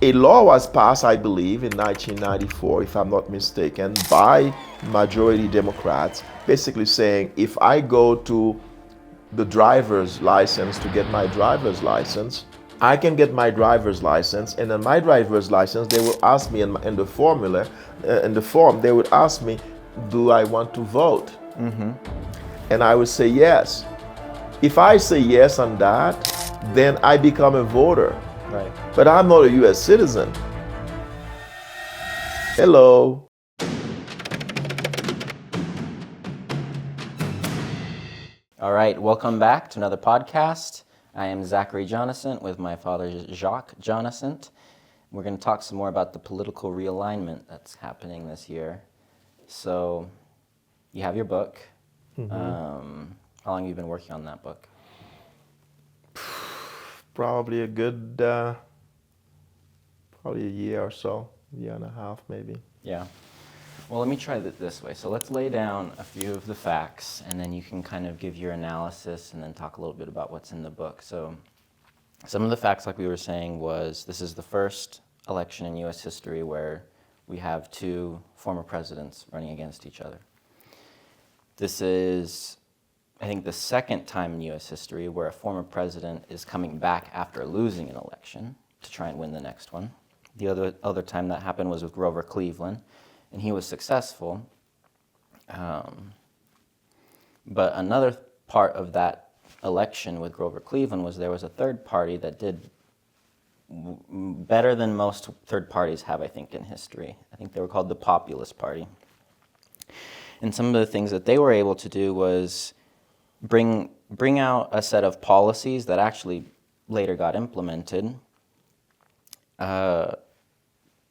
a law was passed, I believe, in 1994, if I'm not mistaken, by majority Democrats, basically saying if I go to the driver's license to get my driver's license, I can get my driver's license, and in my driver's license, they will ask me in the formula, in the form, they would ask me, do I want to vote? And I would say yes. If I say yes on that, then I become a voter. Right. But I'm not a US citizen. Hello. All right, welcome back to another podcast. I am Zachary Jonasson with my father, Jacques Jonasson. We're going to talk some more about the political realignment that's happening this year. So, you have your book. How long have you been working on that book? Probably a good, probably a year or so, year and a half maybe. Yeah. Well, let me try it this way. So let's lay down a few of the facts, and then you can kind of give your analysis and then talk a little bit about what's in the book. So some of the facts, like we were saying, was this is the first election in U.S. history where we have two former presidents running against each other. This is, I think, the second time in U.S. history where a former president is coming back after losing an election to try and win the next one. The other time that happened was with Grover Cleveland, and he was successful. But another part of that election with Grover Cleveland was there was a third party that did better than most third parties have, I think, in history. I think they were called the Populist Party. And some of the things that they were able to do was bring out a set of policies that actually later got implemented,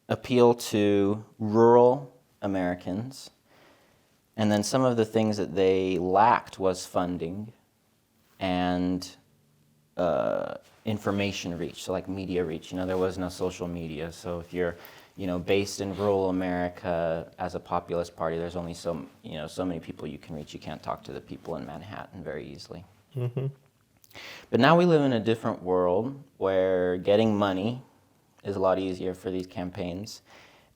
appeal to rural Americans, and then some of the things that they lacked was funding and information reach, so like media reach. There was no social media, so if you're based in rural America as a populist party, there's only so many people you can reach. You can't talk to the people in Manhattan very easily. But now we live in a different world where getting money is a lot easier for these campaigns,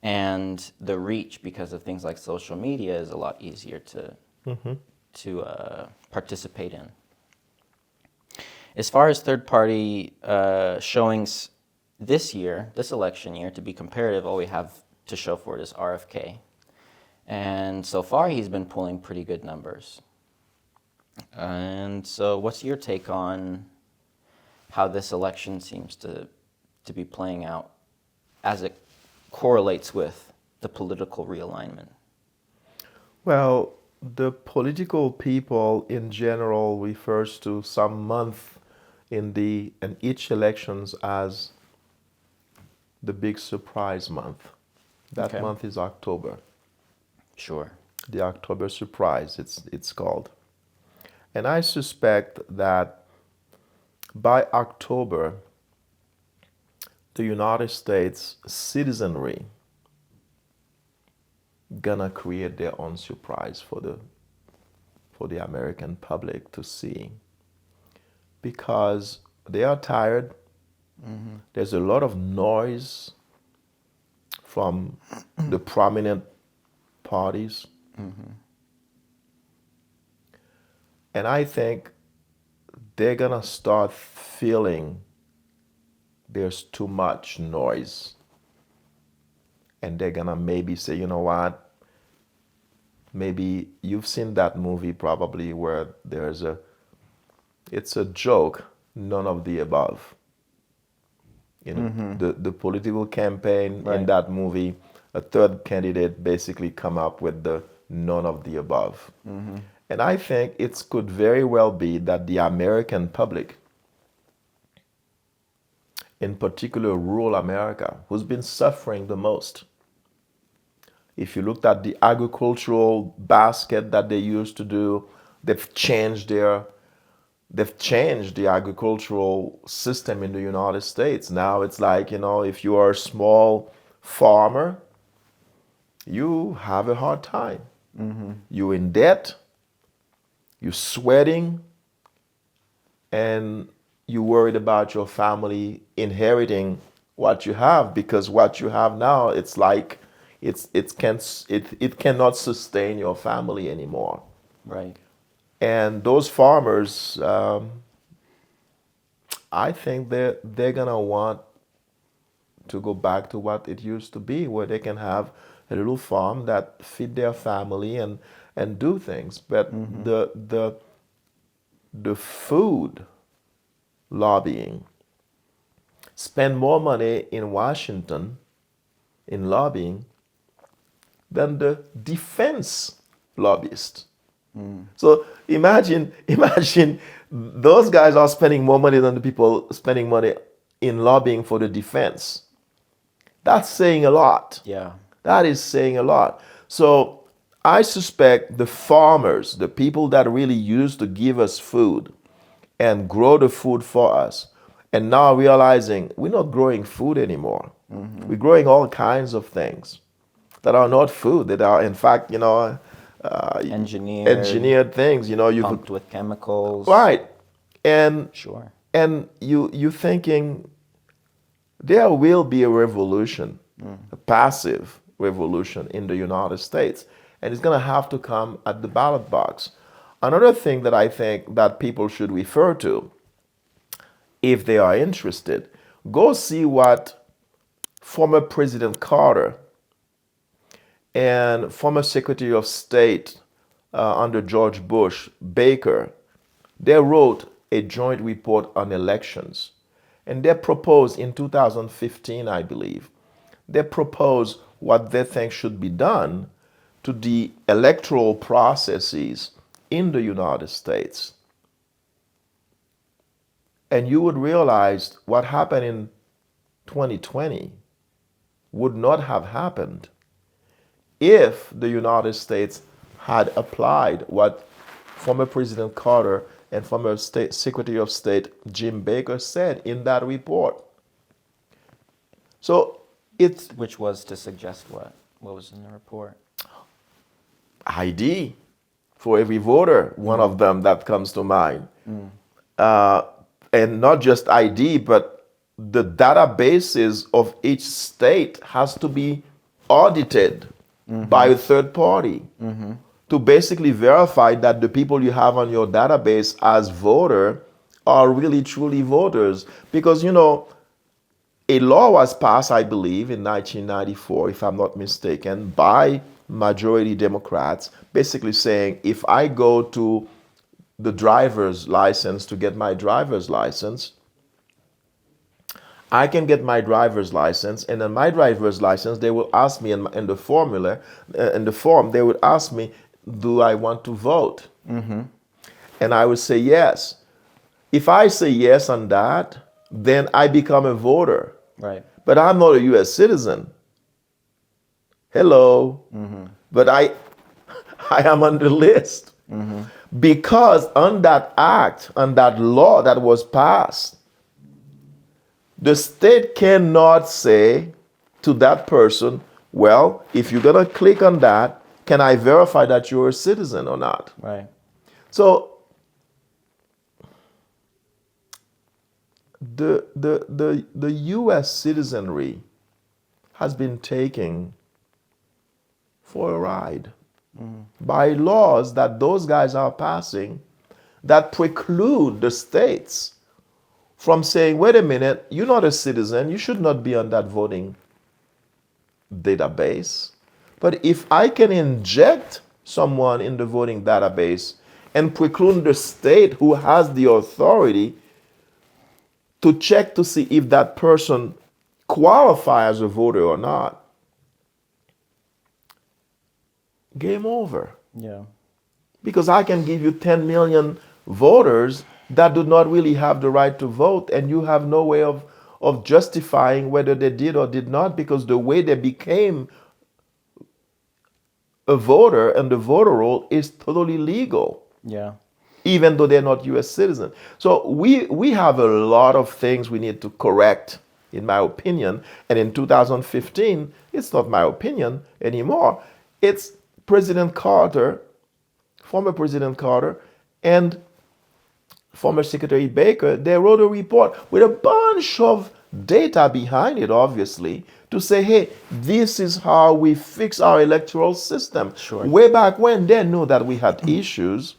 and the reach, because of things like social media, is a lot easier to participate in. As far as third-party showings this election year, to be comparative, all we have to show for it is RFK. And so far, he's been pulling pretty good numbers. And so what's your take on how this election seems to be playing out as it correlates with the political realignment? Well, the political people in general refers to some month in each elections as the big surprise month. That Okay. month is October. Sure. The October surprise, it's called. And I suspect that by October, the United States citizenry gonna create their own surprise for the American public to see, because they are tired. There's a lot of noise from the prominent parties. And I think they're gonna start feeling there's too much noise. And they're gonna maybe say, you know what? Maybe you've seen that movie probably where it's a joke, none of the above. The political campaign in Right. that movie, a third candidate basically come up with the none of the above. And I think it could very well be that the American public, in particular rural America, who's been suffering the most. If you looked at the agricultural basket that they used to do, they've changed the agricultural system in the United States. Now it's like, if you are a small farmer, you have a hard time. You're in debt, you're sweating, and you're worried about your family inheriting what you have, because what you have now, it's like it cannot sustain your family anymore. Right. And those farmers, I think they're gonna want to go back to what it used to be, where they can have a little farm that feed their family and do things. But the food lobbying spend more money in Washington in lobbying than the defense lobbyists. So imagine those guys are spending more money than the people spending money in lobbying for the defense. That's saying a lot. Yeah. That is saying a lot. So I suspect the farmers, the people that really used to give us food and grow the food for us, and now realizing we're not growing food anymore. We're growing all kinds of things that are not food, that are in fact, Engineered, engineered things. You pumped with chemicals. right, and Sure. you thinking there will be a revolution, a passive revolution in the United States, and it's going to have to come at the ballot box. Another thing that I think that people should refer to, if they are interested, go see what former President Carter and former Secretary of State under George Bush, Baker, they wrote a joint report on elections. And they proposed in 2015, I believe, they proposed what they think should be done to the electoral processes in the United States. And you would realize what happened in 2020 would not have happened if the United States had applied what former President Carter and former Secretary of State Jim Baker said in that report. So it's Which was to suggest what? What was in the report? ID for every voter, one of them that comes to mind. Uh, and not just ID, but the databases of each state has to be audited by a third party to basically verify that the people you have on your database as voter are really truly voters. Because a law was passed, I believe, in 1994, if I'm not mistaken, by majority Democrats, basically saying if I go to the driver's license to get my driver's license, I can get my driver's license, and then my driver's license, they will ask me in the formula, in the form, they would ask me, do I want to vote? And I would say yes. If I say yes on that, then I become a voter. Right. But I'm not a U.S. citizen. Hello. But I am on the list. Because on that act, on that law that was passed, the state cannot say to that person, well, if you're going to click on that, can I verify that you're a citizen or not? Right. So the U.S. citizenry has been taken for a ride by laws that those guys are passing that preclude the states from saying, wait a minute, you're not a citizen, you should not be on that voting database. But if I can inject someone in the voting database and preclude the state who has the authority to check to see if that person qualifies as a voter or not, game over. Yeah. Because I can give you 10 million voters that do not really have the right to vote, and you have no way of justifying whether they did or did not, because the way they became a voter and the voter roll is totally legal, Yeah. even though they're not U.S. citizens. So we have a lot of things we need to correct, in my opinion. And in 2015, it's not my opinion anymore. It's President Carter, former President Carter, and former Secretary Baker. They wrote a report with a bunch of data behind it, obviously, to say, hey, this is how we fix our electoral system. Sure. Way back when, they knew that we had issues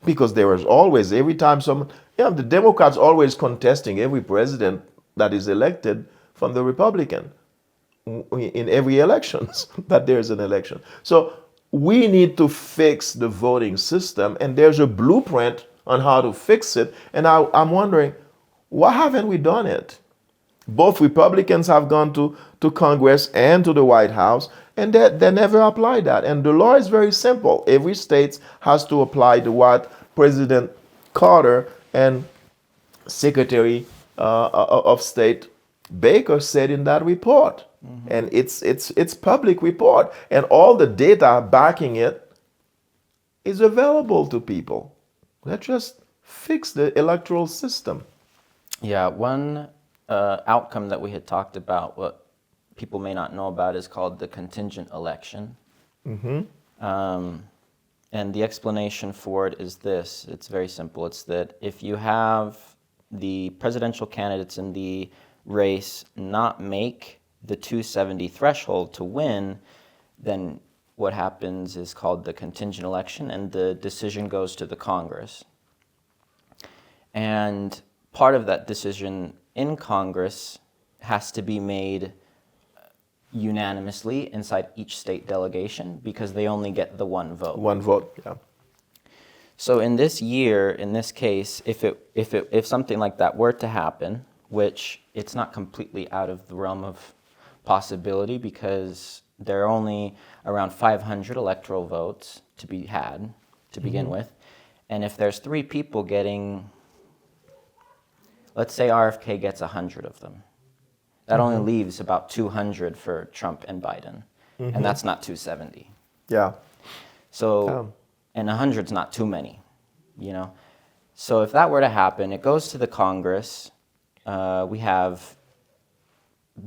because there was always, every time someone, the Democrats always contesting every president that is elected from the Republican in every elections that there's an election. So we need to fix the voting system, and there's a blueprint on how to fix it. And I'm wondering, why haven't we done it? Both Republicans have gone to Congress and to the White House, and they never applied that. And the law is very simple. Every state has to apply to what President Carter and Secretary of State Baker said in that report. And it's public report, and all the data backing it is available to people. Let's just fix the electoral system. Yeah, one outcome that we had talked about, what people may not know about, is called the contingent election. And the explanation for it is this. It's very simple. It's that if you have the presidential candidates in the race not make the 270 threshold to win, then what happens is called the contingent election, and the decision goes to the Congress. And part of that decision in Congress has to be made unanimously inside each state delegation, because they only get the one vote. One vote, yeah. So in this year, in this case, if something like that were to happen, which it's not completely out of the realm of possibility, because there are only around 500 electoral votes to be had to begin with, and if there's 3 people getting, let's say RFK gets 100 of them, that only leaves about 200 for Trump and Biden, and that's not 270. Yeah. So, and 100's not too many, you know. So if that were to happen, it goes to the Congress. We have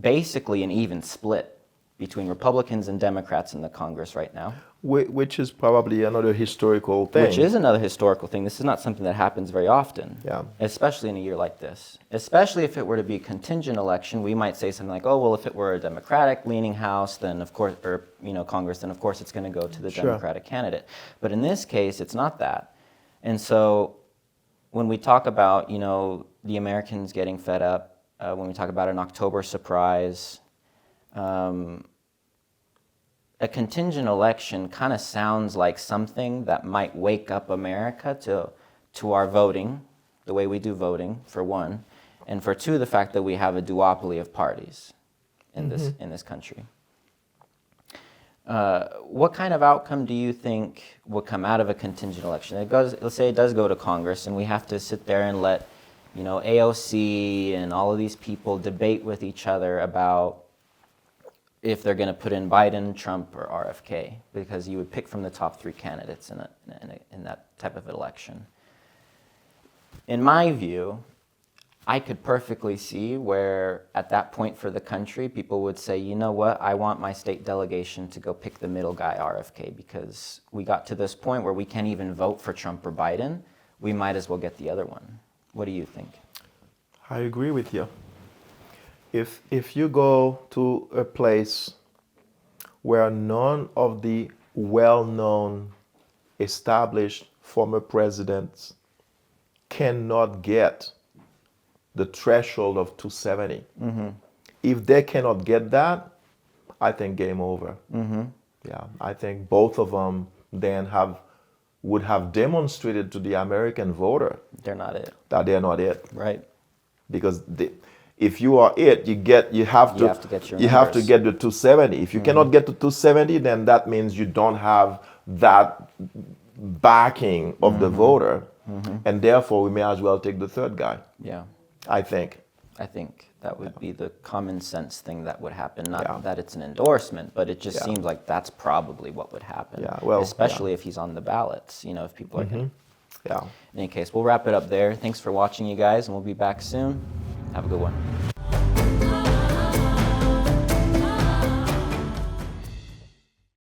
basically an even split between Republicans and Democrats in the Congress right now. Which is probably another historical thing. Which is another historical thing. This is not something that happens very often, especially in a year like this. Especially if it were to be a contingent election, we might say something like, oh, well, if it were a Democratic-leaning House, then of course, or Congress, then of course it's going to go to the Democratic candidate. But in this case, it's not that. And so when we talk about, the Americans getting fed up, when we talk about an October surprise, a contingent election kind of sounds like something that might wake up America to our voting, the way we do voting, for one, and for two, the fact that we have a duopoly of parties in this country. What kind of outcome do you think will come out of a contingent election? Let's say it does go to Congress, and we have to sit there and let AOC and all of these people debate with each other about if they're going to put in Biden, Trump, or RFK, because you would pick from the top 3 candidates in that type of election. In my view, I could perfectly see where at that point for the country, people would say, you know what, I want my state delegation to go pick the middle guy, RFK, because we got to this point where we can't even vote for Trump or Biden. We might as well get the other one. What do you think? I agree with you. If you go to a place where none of the well-known, established former presidents cannot get the threshold of 270, if they cannot get that, I think game over. Yeah, I think both of them then would have demonstrated to the American voter they're not it. That they're not it. Right. Because if you are it, you have to get the 270. If you cannot get to 270, then that means you don't have that backing of the voter, and therefore we may as well take the third guy. Yeah. I think that would be the common sense thing that would happen. Not that it's an endorsement, but it just seems like that's probably what would happen. Yeah, well, especially if he's on the ballots, if people are going to. Yeah. In any case, we'll wrap it up there. Thanks for watching, you guys, and we'll be back soon. Have a good one.